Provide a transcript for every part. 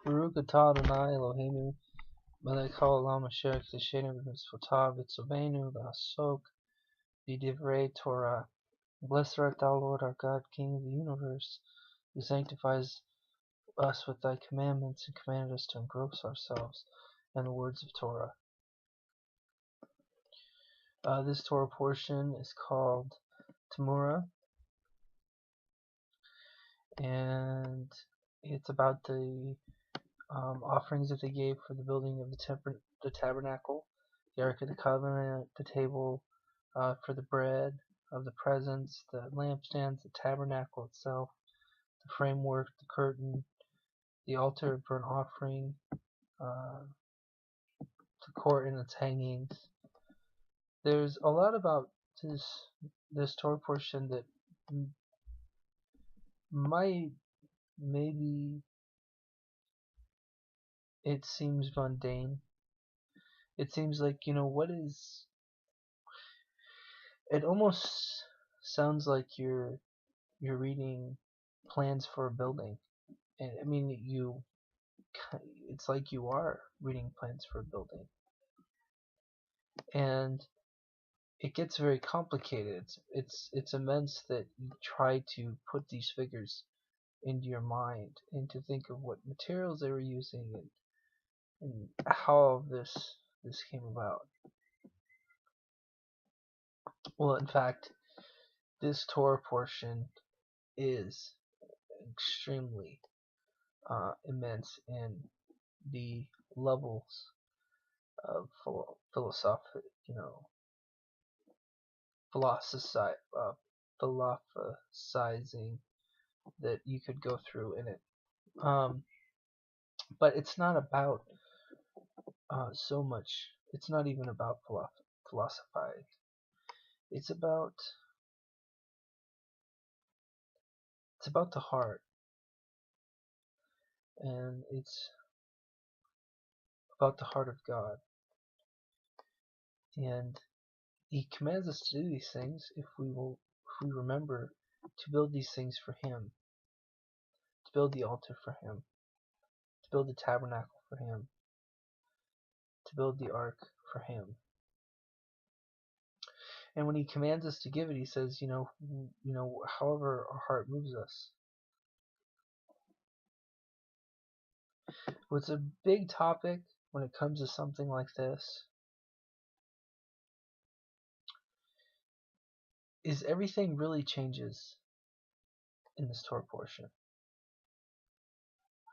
Baruch atah Adonai Eloheinu melech haolam asher k'dashenu b'mitzvotav v'tzovenu l'asok b'divrei Torah. Blessed art thou, Lord our God, King of the universe, who sanctifies us with thy commandments and commanded us to engross ourselves in the words of Torah. This Torah portion is called Terumah, and it's about the offerings that they gave for the building of the tabernacle, the Ark of the Covenant, the table for the bread of the presence, the lampstands, the tabernacle itself, the framework, the curtain, the altar of burnt offering, the court and its hangings. There's a lot about this Torah portion that maybe it seems mundane. It seems like, it almost sounds like you're reading plans for a building. And I mean, it's like you are reading plans for a building. And it gets very complicated. It's immense that you try to put these figures into your mind and to think of what materials they were using and how this came about. Well, in fact, this Torah portion is extremely immense in the levels of philosophizing that you could go through in it. But it's not about so much. It's not even about philosophizing. It's about the heart, and it's about the heart of God. And He commands us to do these things if we remember to build these things for Him, to build the altar for Him, to build the tabernacle for Him, to build the ark for Him. And when He commands us to give it, He says, however our heart moves us. What's a big topic when it comes to something like this is everything really changes in this Torah portion.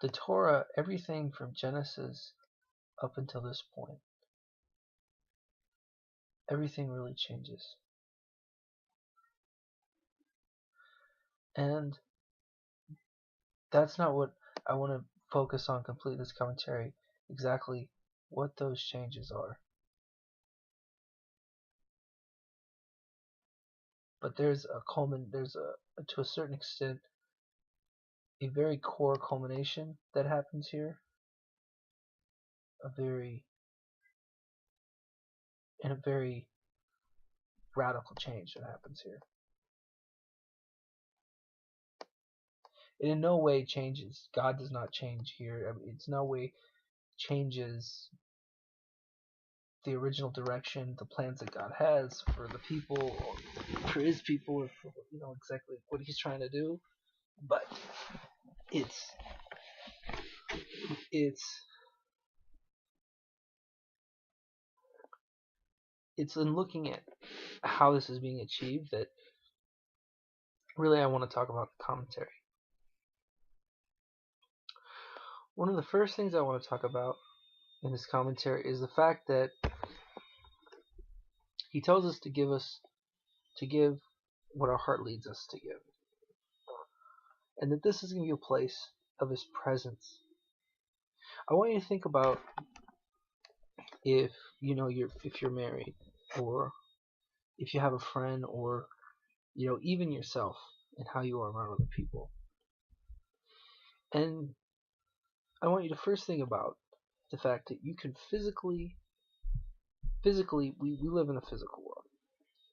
The Torah, everything from Genesis up until this point, everything really changes. And that's not what I want to focus on, complete this commentary, exactly what those changes are. But there's to a certain extent, a very core culmination that happens here. A very radical change that happens here. It in no way changes. God does not change here. It's no way changes the original direction, the plans that God has for the people, or for His people, or for exactly what He's trying to do. But it's in looking at how this is being achieved that really I want to talk about the commentary. One of the first things I want to talk about in this commentary is the fact that He tells us to give what our heart leads us to give, and that this is going to be a place of His presence. I want you to think about if you're married, or if you have a friend, or even yourself, and how you are around other people. And I want you to first think about the fact that you can physically we live in a physical world.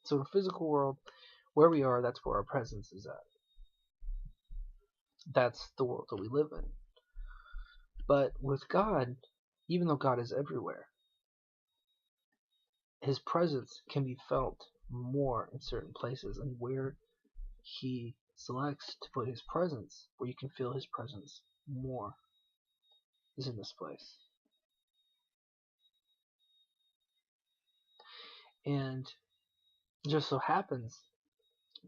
So in a physical world, where we are, that's where our presence is at. That's the world that we live in. But with God, even though God is everywhere, his presence can be felt more in certain places, and where he selects to put his presence, where you can feel his presence more, is in this place. And it just so happens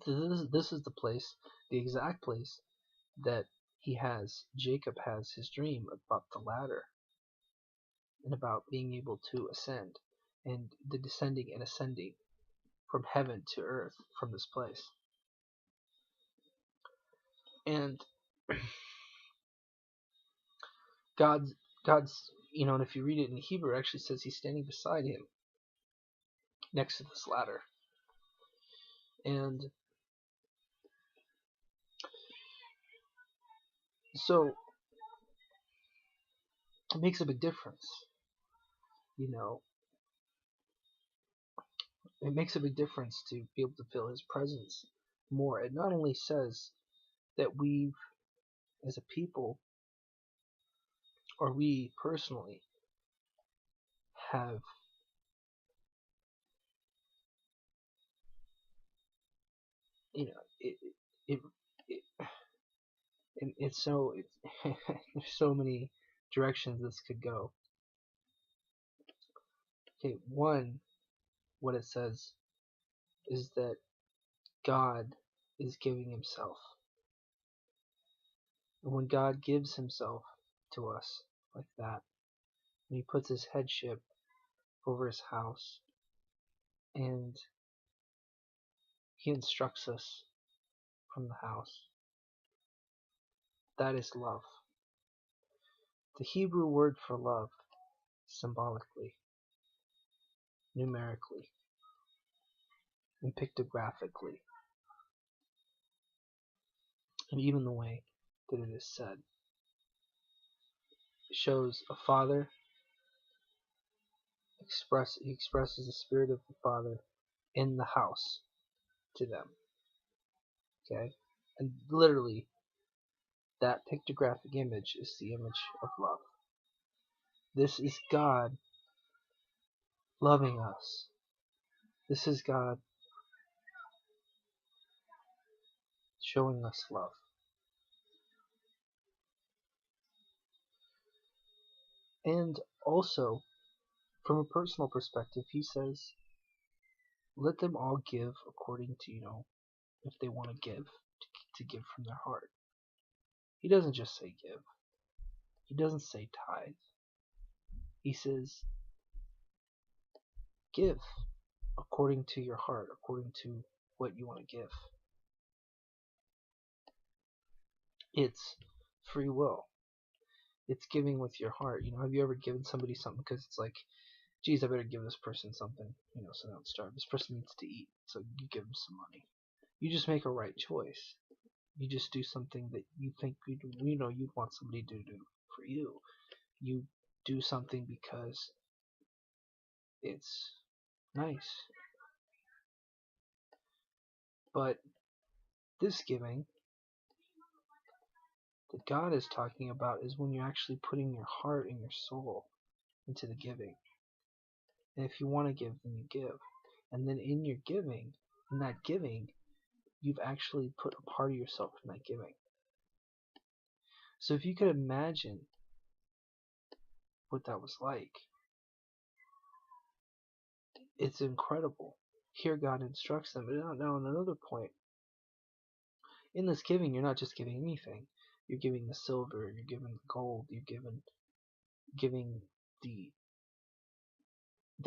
that this is the place, the exact place that Jacob has his dream about the ladder and about being able to ascend, and the descending and ascending from heaven to earth from this place. And God's, and if you read it in Hebrew, it actually says he's standing beside him next to this ladder. And so it makes a big difference. It makes a big difference to be able to feel his presence more. It not only says that we as a people, or we personally, have it, it, it it's so there's so many directions this could go. Okay, one, what it says is that God is giving himself. And when God gives himself to us like that, and he puts his headship over his house, and he instructs us from the house, that is love. The Hebrew word for love, symbolically, numerically, and pictographically, and even the way that it is said, shows a father he expresses the spirit of the father in the house to them. Okay? And literally, that pictographic image is the image of love. This is God loving us. This is God showing us love. And also, from a personal perspective, he says, let them all give according to, if they want to give, to give from their heart. He doesn't just say give. He doesn't say tithe. He says, give according to your heart, according to what you want to give. It's free will. It's giving with your heart. Have you ever given somebody something because it's like, geez, I better give this person something, so they don't starve. This person needs to eat, so you give them some money. You just make a right choice. You just do something that you think you'd want somebody to do for you. You do something because it's nice. But this giving that God is talking about is when you're actually putting your heart and your soul into the giving. And if you want to give, then you give. And then in that giving, you've actually put a part of yourself in that giving. So if you could imagine what that was like, it's incredible. Here God instructs them. But now on another point, in this giving, you're not just giving anything. You're giving the silver, you're giving the gold, you're giving the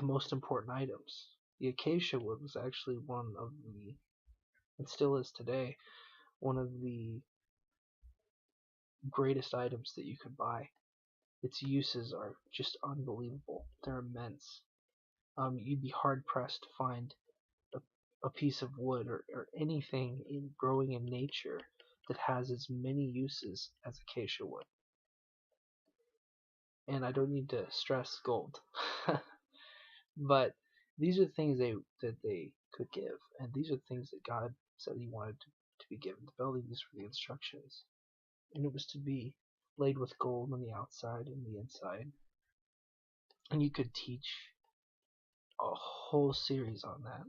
most important items. The acacia wood was actually one of the, and still is today, one of the greatest items that you could buy. Its uses are just unbelievable. They're immense. You'd be hard pressed to find a piece of wood or anything growing in nature that has as many uses as acacia wood. And I don't need to stress gold. But these are things that they could give, and these are things that God said he wanted to be given. The belly, these were the instructions. And it was to be laid with gold on the outside and the inside. And you could teach a whole series on that.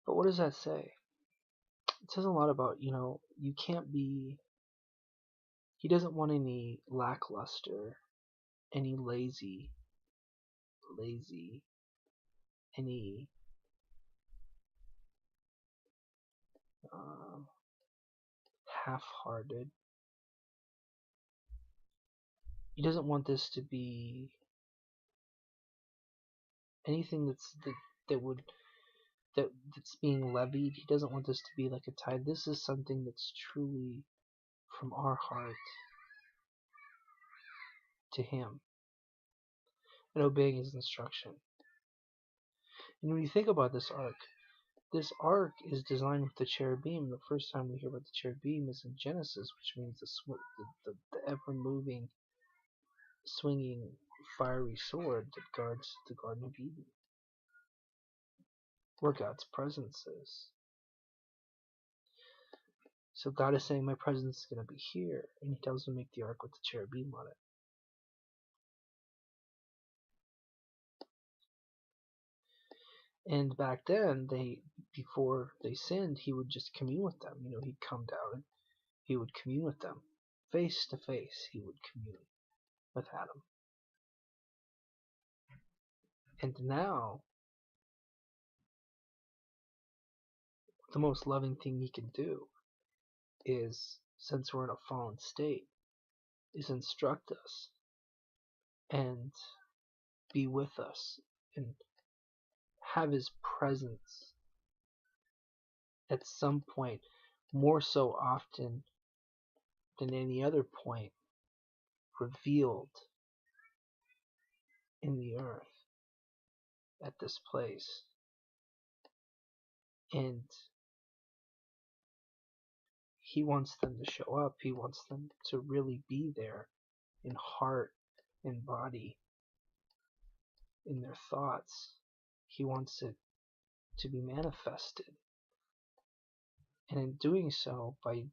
But what does that say? It says a lot about, you can't be. He doesn't want any lackluster, any lazy, any half-hearted. He doesn't want this to be anything that's being levied. He doesn't want this to be like a tithe. This is something that's truly from our heart to him, and obeying his instruction. And when you think about this ark is designed with the cherubim. The first time we hear about the cherubim is in Genesis, which means the ever-moving, swinging, fiery sword that guards the Garden of Eden, where God's presence is. So God is saying, my presence is going to be here, and he tells him to make the ark with the cherubim on it. And back then, before they sinned, he would just commune with them. He'd come down and he would commune with them. Face to face, he would commune with Adam. And now, the most loving thing he can do is, since we're in a fallen state, is instruct us and be with us and have his presence at some point, more so often than any other point, revealed in the earth at this place. And he wants them to show up. He wants them to really be there in heart and body, in their thoughts. He wants it to be manifested. And in doing so, by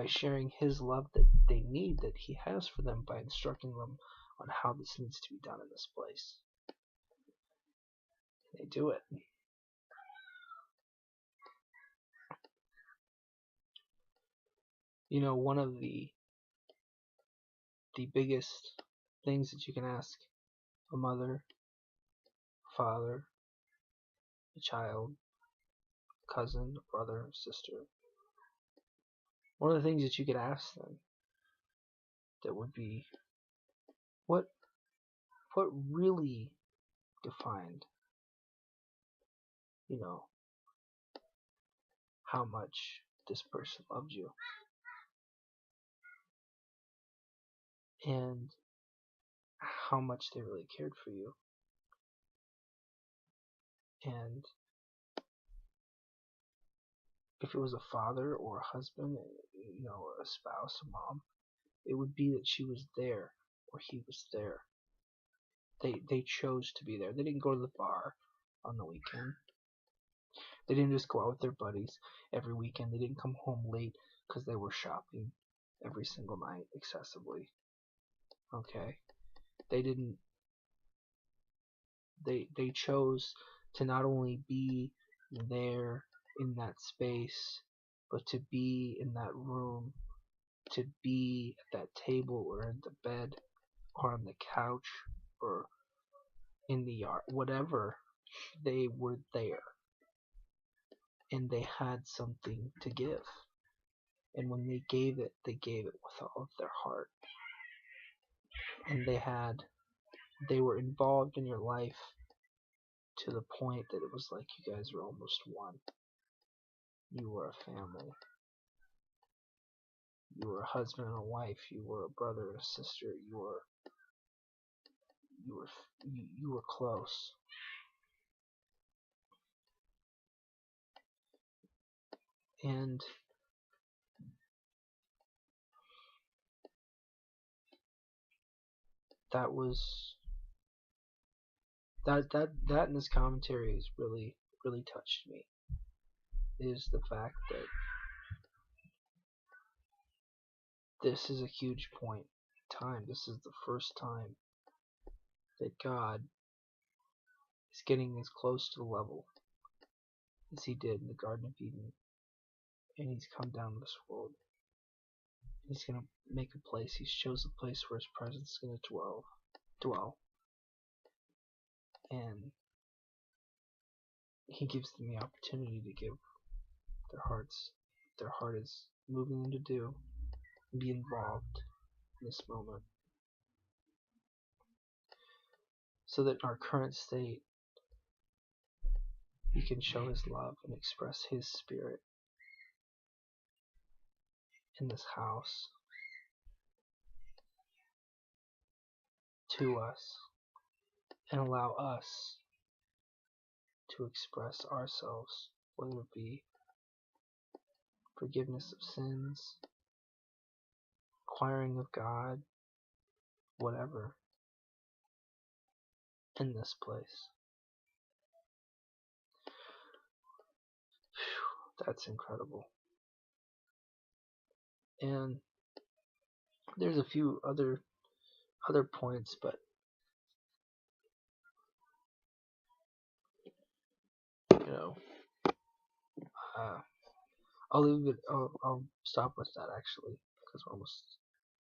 sharing his love that they need, that he has for them, by instructing them on how this needs to be done in this place. They do it. One of the biggest things that you can ask a mother, father, a child, cousin, brother, sister, one of the things that you could ask them that would be, what really defined, how much this person loved you, and how much they really cared for you. And if it was a father or a husband, a spouse, a mom, it would be that she was there, or he was there. They chose to be there. They didn't go to the bar on the weekend. They didn't just go out with their buddies every weekend. They didn't come home late because they were shopping every single night excessively. Okay? They didn't. They chose to not only be there in that space, but to be in that room, to be at that table or in the bed or on the couch or in the yard, whatever. They were there, and they had something to give. And when they gave it with all of their heart. And they were involved in your life to the point that it was like you guys were almost one. You were a family. You were a husband and a wife. You were a brother and a sister. You were close. And that was that in this commentary has really touched me, is the fact that this is a huge point in time. This is the first time that God is getting as close to the level as he did in the Garden of Eden. And he's come down to this world. He's going to make a place. He's chosen a place where his presence is going to dwell. And he gives them the opportunity to give their hearts, their heart is moving them to do, and be involved in this moment. So that in our current state, he can show his love and express his spirit in this house to us, and allow us to express ourselves, whether it be forgiveness of sins, inquiring of God, whatever, in this place. Whew, that's incredible. And there's a few other points, but I'll leave it. I'll stop with that actually, because we're almost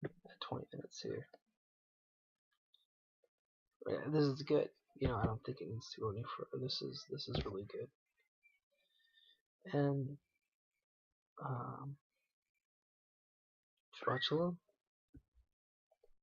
at 20 minutes here. But yeah, this is good. I don't think it needs to go any further. This is really good. And Shabbat Shalom.